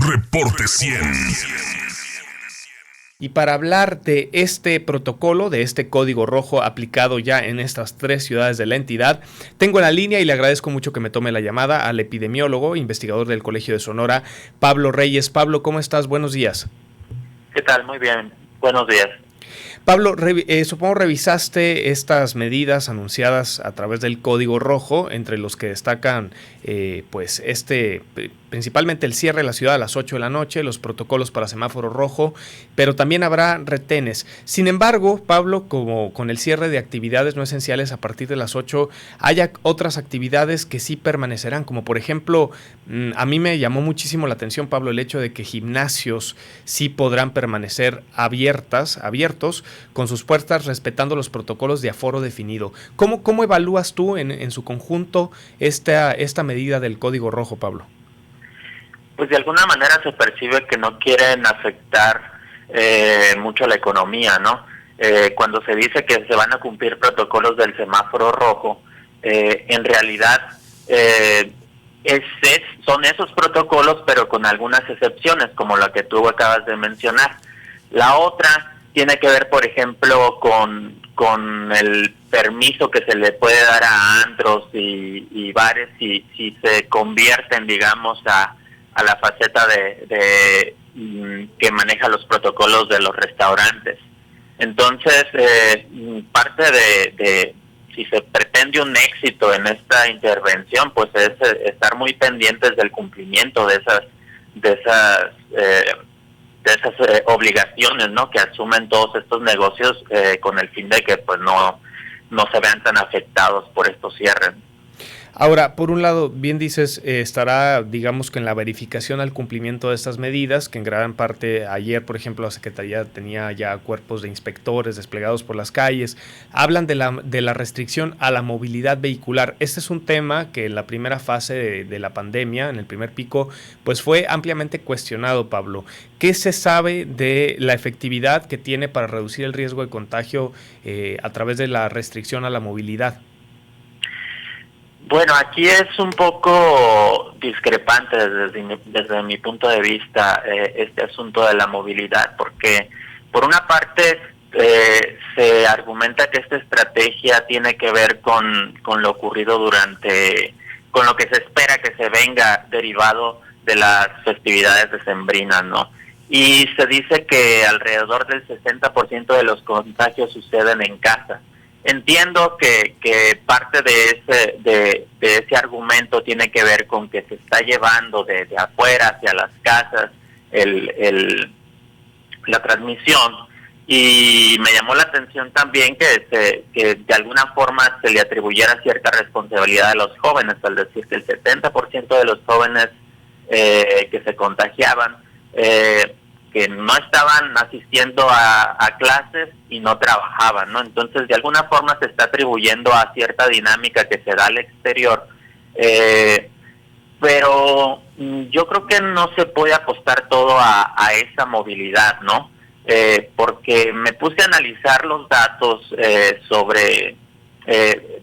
Reporte 100. Y para hablar de este protocolo, de este código rojo aplicado ya en estas 3 ciudades de la entidad, tengo en la línea y le agradezco mucho que me tome la llamada al epidemiólogo, investigador del Colegio de Sonora, Pablo Reyes. Pablo, ¿cómo estás? Buenos días. ¿Qué tal? Muy bien. Buenos días. Pablo, supongo revisaste estas medidas anunciadas a través del Código Rojo, entre los que destacan principalmente el cierre de la ciudad a las 8 de la noche, los protocolos para semáforo rojo, pero también habrá retenes. Sin embargo, Pablo, como con el cierre de actividades no esenciales a partir de las 8, hay otras actividades que sí permanecerán, como por ejemplo, a mí me llamó muchísimo la atención, Pablo, el hecho de que gimnasios sí podrán permanecer abiertos con sus puertas respetando los protocolos de aforo definido. ¿Cómo evalúas tú en su conjunto esta medida del Código Rojo, Pablo? Pues de alguna manera se percibe que no quieren afectar mucho la economía, ¿no? Cuando se dice que se van a cumplir protocolos del semáforo rojo, en realidad son esos protocolos, pero con algunas excepciones, como la que tú acabas de mencionar. La otra tiene que ver, por ejemplo, con el permiso que se le puede dar a antros y bares si se convierten, digamos, a la faceta de que maneja los protocolos de los restaurantes. Entonces, parte de si se pretende un éxito en esta intervención, pues es estar muy pendientes del cumplimiento de esas obligaciones, ¿no?, que asumen todos estos negocios con el fin de que pues no se vean tan afectados por estos cierres. Ahora, por un lado, bien dices, estará, digamos, que en la verificación al cumplimiento de estas medidas, que en gran parte ayer, por ejemplo, la Secretaría tenía ya cuerpos de inspectores desplegados por las calles. Hablan de la restricción a la movilidad vehicular. Este es un tema que en la primera fase de la pandemia, en el primer pico, pues fue ampliamente cuestionado, Pablo. ¿Qué se sabe de la efectividad que tiene para reducir el riesgo de contagio a través de la restricción a la movilidad? Bueno, aquí es un poco discrepante desde mi punto de vista este asunto de la movilidad, porque por una parte se argumenta que esta estrategia tiene que ver con lo ocurrido con lo que se espera que se venga derivado de las festividades decembrinas, ¿no? Y se dice que alrededor del 60% de los contagios suceden en casa. Entiendo que parte de ese argumento tiene que ver con que se está llevando de afuera hacia las casas la transmisión, y me llamó la atención también que de alguna forma se le atribuyera cierta responsabilidad a los jóvenes al decir que el 70% de los jóvenes que se contagiaban que no estaban asistiendo a clases y no trabajaban, ¿no? Entonces, de alguna forma se está atribuyendo a cierta dinámica que se da al exterior, pero yo creo que no se puede apostar todo a esa movilidad, ¿no? Porque me puse a analizar los datos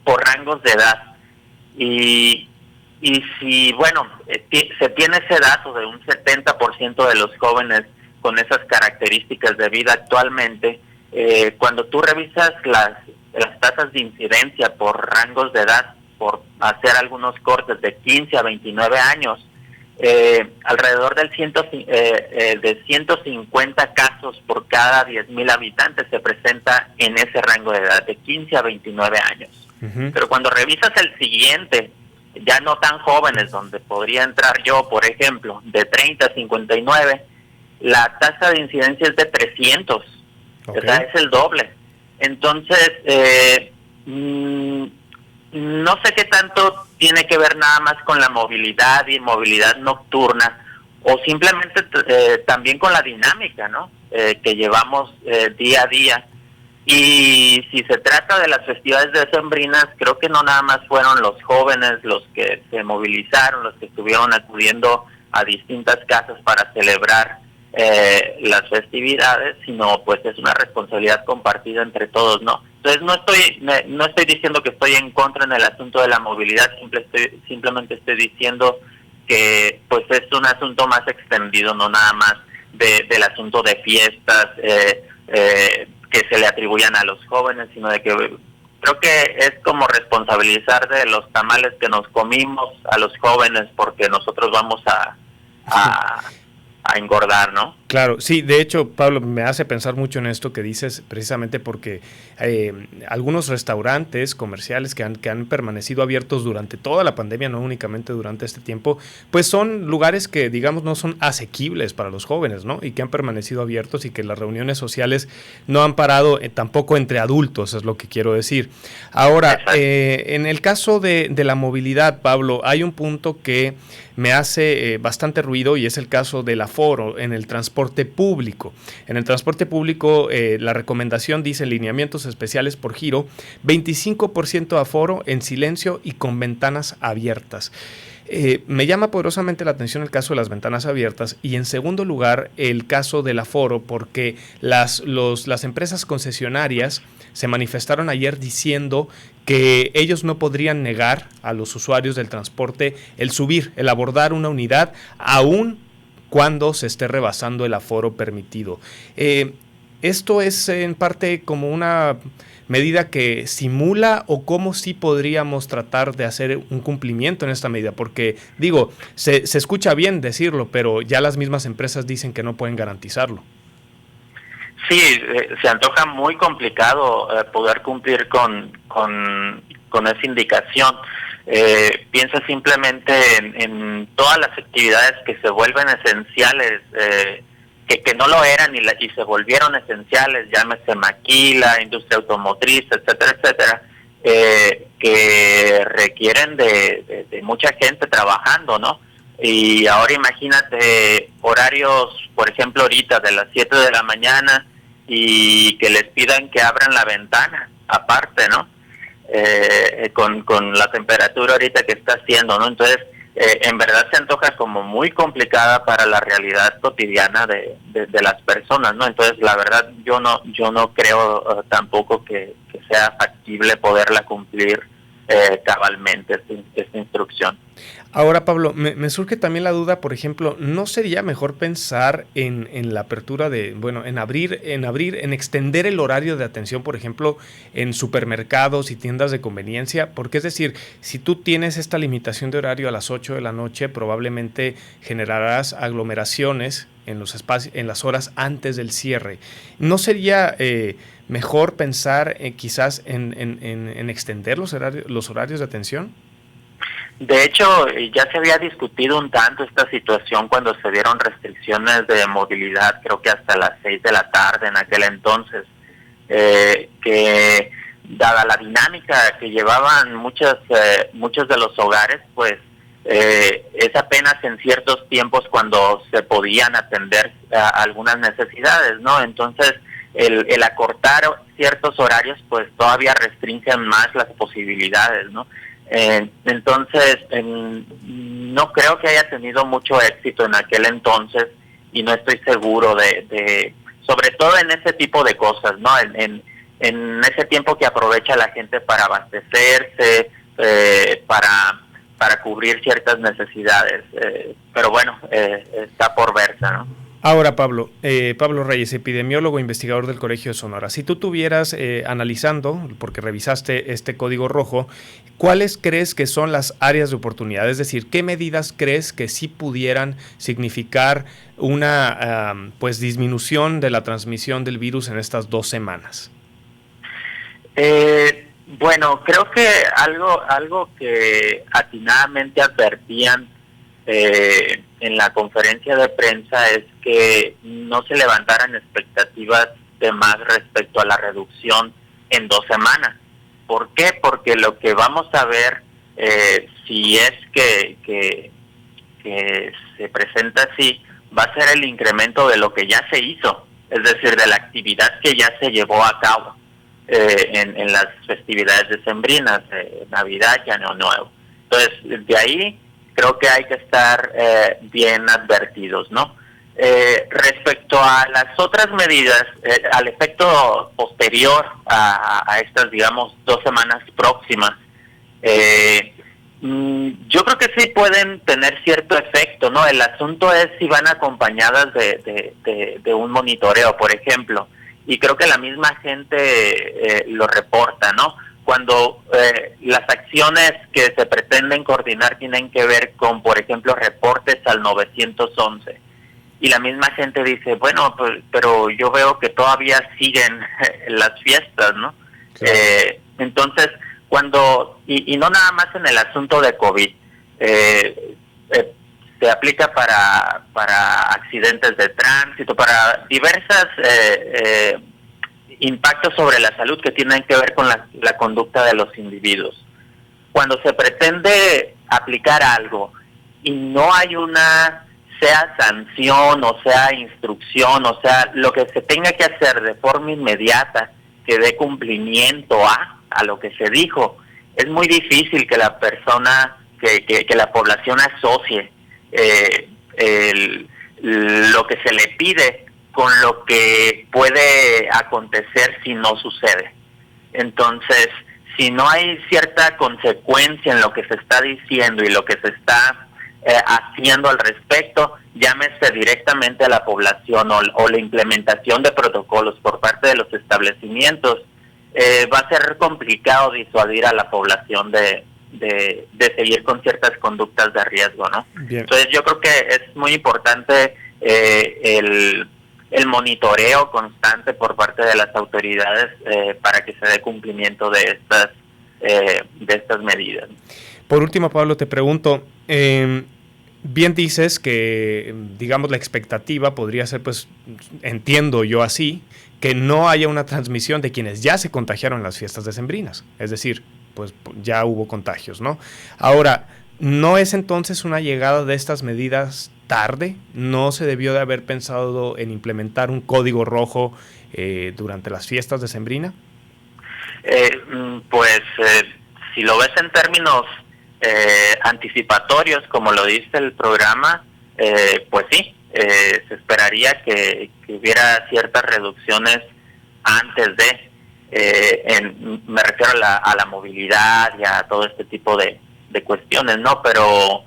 por rangos de edad, y si, bueno, se tiene ese dato de un 70% de los jóvenes con esas características de vida actualmente, cuando tú revisas las tasas de incidencia por rangos de edad, por hacer algunos cortes de 15 a 29 años, alrededor de 150 casos por cada 10,000 habitantes se presenta en ese rango de edad, de 15 a 29 años. Uh-huh. Pero cuando revisas el siguiente, ya no tan jóvenes, donde podría entrar yo, por ejemplo, de 30 a 59, la tasa de incidencia es de 300, okay. O sea, es el doble. Entonces, no sé qué tanto tiene que ver nada más con la movilidad y movilidad nocturna, o simplemente también con la dinámica, ¿no?, que llevamos día a día. Y si se trata de las festividades decembrinas, creo que no nada más fueron los jóvenes los que se movilizaron, los que estuvieron acudiendo a distintas casas para celebrar las festividades, sino pues es una responsabilidad compartida entre todos, ¿no? Entonces no estoy diciendo que estoy en contra en el asunto de la movilidad, simplemente estoy diciendo que pues es un asunto más extendido, no nada más del asunto de fiestas que se le atribuyan a los jóvenes, sino de que creo que es como responsabilizar de los tamales que nos comimos a los jóvenes, porque nosotros vamos a engordar, ¿no? Claro, sí, de hecho, Pablo, me hace pensar mucho en esto que dices, precisamente porque algunos restaurantes comerciales que han permanecido abiertos durante toda la pandemia, no únicamente durante este tiempo, pues son lugares que, digamos, no son asequibles para los jóvenes, ¿no? Y que han permanecido abiertos y que las reuniones sociales no han parado tampoco entre adultos, es lo que quiero decir. Ahora, en el caso de la movilidad, Pablo, hay un punto que me hace bastante ruido y es el caso del aforo en el transporte público. En el transporte público, la recomendación dice lineamientos especiales por giro, 25% aforo en silencio y con ventanas abiertas. Me llama poderosamente la atención el caso de las ventanas abiertas y en segundo lugar el caso del aforo, porque las empresas concesionarias se manifestaron ayer diciendo que ellos no podrían negar a los usuarios del transporte el abordar una unidad aún cuando se esté rebasando el aforo permitido. ¿Esto es en parte como una medida que simula o cómo sí podríamos tratar de hacer un cumplimiento en esta medida? Porque, digo, se escucha bien decirlo, pero ya las mismas empresas dicen que no pueden garantizarlo. Sí, se antoja muy complicado poder cumplir con esa indicación. Piensa simplemente en todas las actividades que se vuelven esenciales, que no lo eran y se volvieron esenciales, llámese maquila, industria automotriz, etcétera, etcétera, que requieren de mucha gente trabajando, ¿no? Y ahora imagínate horarios, por ejemplo, ahorita de las 7 de la mañana y que les pidan que abran la ventana, aparte, ¿no? Con la temperatura ahorita que está haciendo, ¿no? Entonces, en verdad se antoja como muy complicada para la realidad cotidiana de las personas, ¿no? Entonces, la verdad, yo no creo tampoco que sea factible poderla cumplir cabalmente esta instrucción. Ahora, Pablo, me surge también la duda, por ejemplo, ¿no sería mejor pensar en la apertura en extender el horario de atención, por ejemplo, en supermercados y tiendas de conveniencia? Porque es decir, si tú tienes esta limitación de horario a las 8 de la noche, probablemente generarás aglomeraciones en los espacios, en las horas antes del cierre. ¿No sería mejor pensar quizás en extender los horarios de atención? De hecho, ya se había discutido un tanto esta situación cuando se dieron restricciones de movilidad, creo que hasta las 6 de la tarde en aquel entonces, que dada la dinámica que llevaban muchos de los hogares, pues es apenas en ciertos tiempos cuando se podían atender algunas necesidades, ¿no? Entonces, el acortar ciertos horarios, pues todavía restringen más las posibilidades, ¿no? Entonces, no creo que haya tenido mucho éxito en aquel entonces y no estoy seguro sobre todo en ese tipo de cosas, ¿no? En ese tiempo que aprovecha la gente para abastecerse, para cubrir ciertas necesidades, pero bueno, está por verse, ¿no? Ahora, Pablo Reyes, epidemiólogo, investigador del Colegio de Sonora. Si tú tuvieras analizando, porque revisaste este código rojo, ¿cuáles crees que son las áreas de oportunidad? Es decir, ¿qué medidas crees que sí pudieran significar una disminución de la transmisión del virus en estas 2 semanas? Bueno, creo que algo que atinadamente advertían en la conferencia de prensa es que no se levantaran expectativas de más respecto a la reducción en 2 semanas. ¿Por qué? Porque lo que vamos a ver, si es que se presenta así, va a ser el incremento de lo que ya se hizo, es decir, de la actividad que ya se llevó a cabo en las festividades decembrinas, Navidad y Año Nuevo. Entonces, de ahí creo que hay que estar bien advertidos, ¿no? Respecto a las otras medidas, al efecto posterior a estas, digamos, 2 semanas próximas, Yo creo que sí pueden tener cierto efecto, ¿no? El asunto es si van acompañadas de un monitoreo, por ejemplo. Y creo que la misma gente lo reporta, ¿no? Cuando las acciones que se pretenden coordinar tienen que ver con, por ejemplo, reportes al 911. Y la misma gente dice, bueno, pues, pero yo veo que todavía siguen las fiestas, ¿no? Claro. Entonces, cuando, y no nada más en el asunto de COVID, se aplica para accidentes de tránsito, para diversas impactos sobre la salud que tienen que ver con la conducta de los individuos. Cuando se pretende aplicar algo y no hay una, sea sanción o sea instrucción, o sea, lo que se tenga que hacer de forma inmediata, que dé cumplimiento a lo que se dijo, es muy difícil que la persona, que la población asocie lo que se le pide con lo que puede acontecer si no sucede. Entonces, si no hay cierta consecuencia en lo que se está diciendo y lo que se está haciendo al respecto, llámese directamente a la población o la implementación de protocolos por parte de los establecimientos, va a ser complicado disuadir a la población de seguir con ciertas conductas de riesgo, ¿no? Bien. Entonces yo creo que es muy importante el monitoreo constante por parte de las autoridades para que se dé cumplimiento de estas medidas. Por último, Pablo, te pregunto, bien dices que, digamos, la expectativa podría ser, pues, entiendo yo así, que no haya una transmisión de quienes ya se contagiaron en las fiestas decembrinas. Es decir, pues ya hubo contagios, ¿no? Ahora, ¿no es entonces una llegada de estas medidas tarde? ¿No se debió de haber pensado en implementar un código rojo durante las fiestas decembrinas? Si lo ves en términos anticipatorios, como lo dice el programa, pues sí, se esperaría que hubiera ciertas reducciones antes de, me refiero a la movilidad y a todo este tipo de cuestiones, ¿no? Pero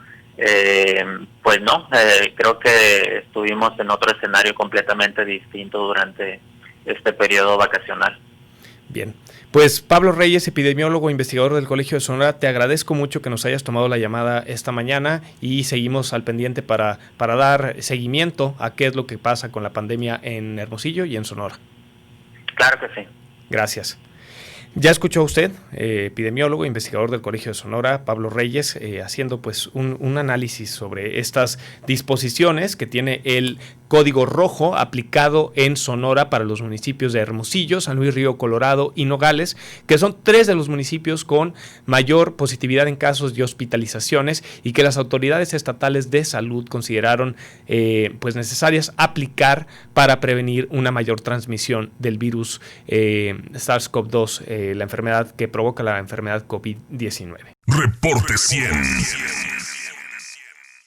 pues no, creo que estuvimos en otro escenario completamente distinto durante este periodo vacacional. Bien, pues Pablo Reyes, epidemiólogo, investigador del Colegio de Sonora, te agradezco mucho que nos hayas tomado la llamada esta mañana y seguimos al pendiente para dar seguimiento a qué es lo que pasa con la pandemia en Hermosillo y en Sonora. Claro que sí. Gracias. Ya escuchó usted, epidemiólogo, investigador del Colegio de Sonora, Pablo Reyes, haciendo pues un análisis sobre estas disposiciones que tiene el Código Rojo aplicado en Sonora para los municipios de Hermosillo, San Luis Río Colorado y Nogales, que son 3 de los municipios con mayor positividad en casos de hospitalizaciones y que las autoridades estatales de salud consideraron pues necesarias aplicar para prevenir una mayor transmisión del virus SARS-CoV-2, la enfermedad que provoca la enfermedad COVID-19. Reporte 100.